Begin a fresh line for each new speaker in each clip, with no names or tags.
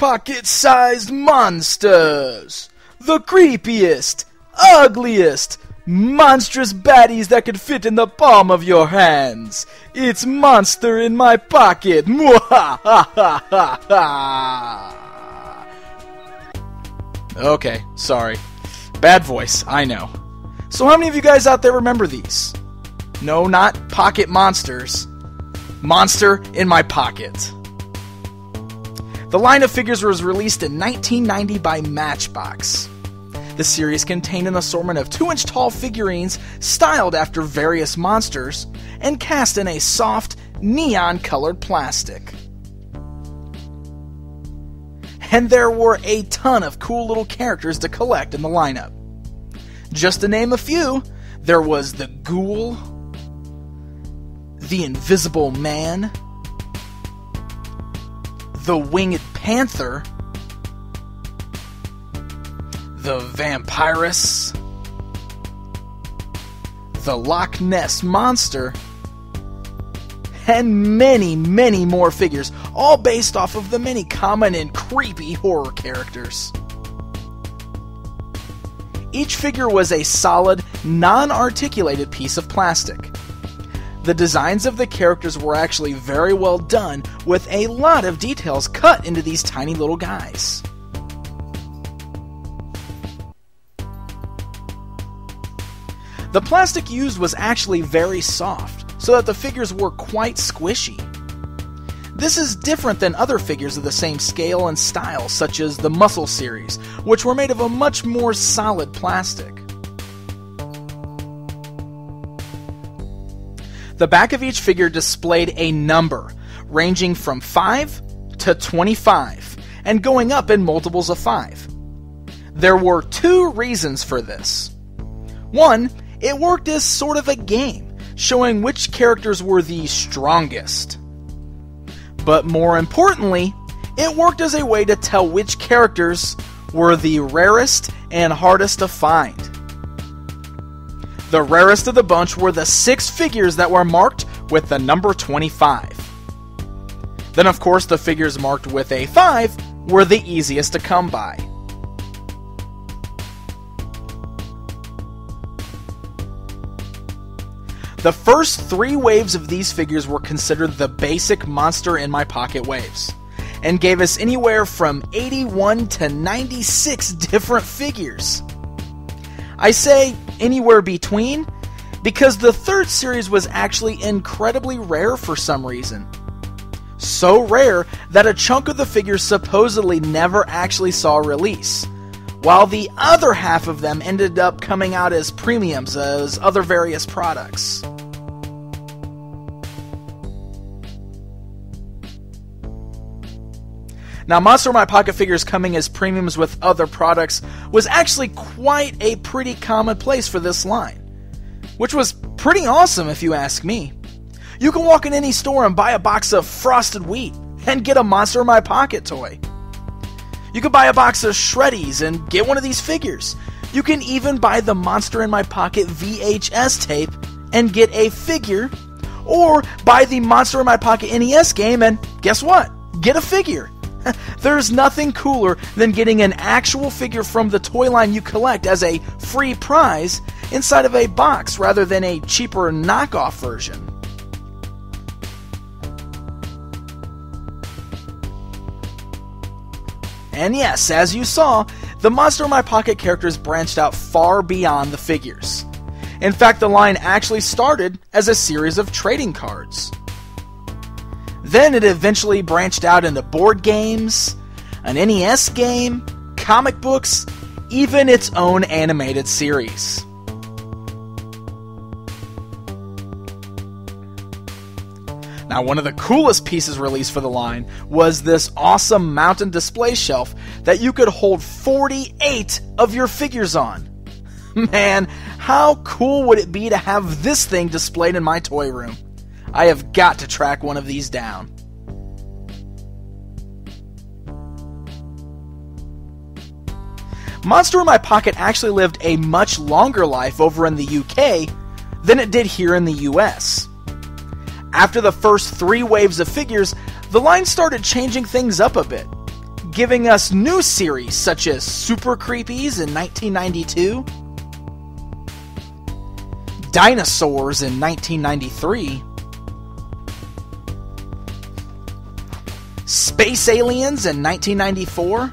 pocket-sized monsters. The creepiest, ugliest, monstrous baddies that could fit in the palm of your hands. It's Monster in My Pocket. Okay, sorry. Bad voice, I know. So how many of you guys out there remember these? No, not pocket monsters. Monster in My Pocket. The line of figures was released in 1990 by Matchbox. The series contained an assortment of 2-inch tall figurines styled after various monsters and cast in a soft, neon-colored plastic. And there were a ton of cool little characters to collect in the lineup. Just to name a few, there was the Ghoul, the Invisible Man, the Winged Panther, the Vampirus, the Loch Ness Monster, and many, many more figures, all based off of the many common and creepy horror characters. Each figure was a solid, non-articulated piece of plastic. The designs of the characters were actually very well done, with a lot of details cut into these tiny little guys. The plastic used was actually very soft, so that the figures were quite squishy. This is different than other figures of the same scale and style, such as the Muscle series, which were made of a much more solid plastic. The back of each figure displayed a number, ranging from 5 to 25, and going up in multiples of 5. There were 2 reasons for this. One, it worked as sort of a game, showing which characters were the strongest. But more importantly, it worked as a way to tell which characters were the rarest and hardest to find. The rarest of the bunch were the 6 figures that were marked with the number 25. Then of course the figures marked with a 5 were the easiest to come by. The first 3 waves of these figures were considered the basic Monster in My Pocket waves, and gave us anywhere from 81 to 96 different figures. I say anywhere between because the 3rd series was actually incredibly rare for some reason. So rare that a chunk of the figures supposedly never actually saw release, while the other half of them ended up coming out as premiums as other various products. Now, Monster in My Pocket figures coming as premiums with other products was actually quite a pretty commonplace for this line, which was pretty awesome if you ask me. You can walk in any store and buy a box of frosted wheat and get a Monster in My Pocket toy. You can buy a box of Shreddies and get one of these figures. You can even buy the Monster in My Pocket VHS tape and get a figure, or buy the Monster in My Pocket NES game and guess what? Get a figure. There's nothing cooler than getting an actual figure from the toy line you collect as a free prize inside of a box rather than a cheaper knockoff version. And yes, as you saw, the Monster in My Pocket characters branched out far beyond the figures. In fact, the line actually started as a series of trading cards. Then it eventually branched out into board games, an NES game, comic books, even its own animated series. Now, one of the coolest pieces released for the line was this awesome mountain display shelf that you could hold 48 of your figures on. Man, how cool would it be to have this thing displayed in my toy room? I have got to track one of these down. Monster in My Pocket actually lived a much longer life over in the UK than it did here in the US. After the first 3 waves of figures, the line started changing things up a bit, giving us new series such as Super Creepies in 1992, Dinosaurs in 1993, Space Aliens in 1994,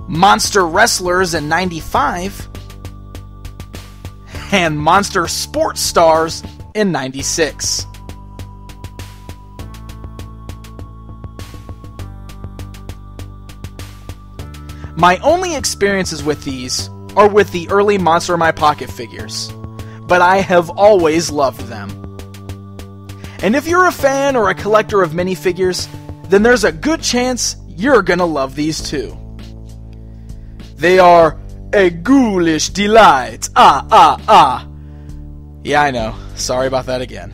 Monster Wrestlers in 95, and Monster Sports Stars in 96. My only experiences with these are with the early Monster in My Pocket figures, but I have always loved them. And if you're a fan or a collector of minifigures, then there's a good chance you're gonna love these too. They are a ghoulish delight. Yeah, I know. Sorry about that again.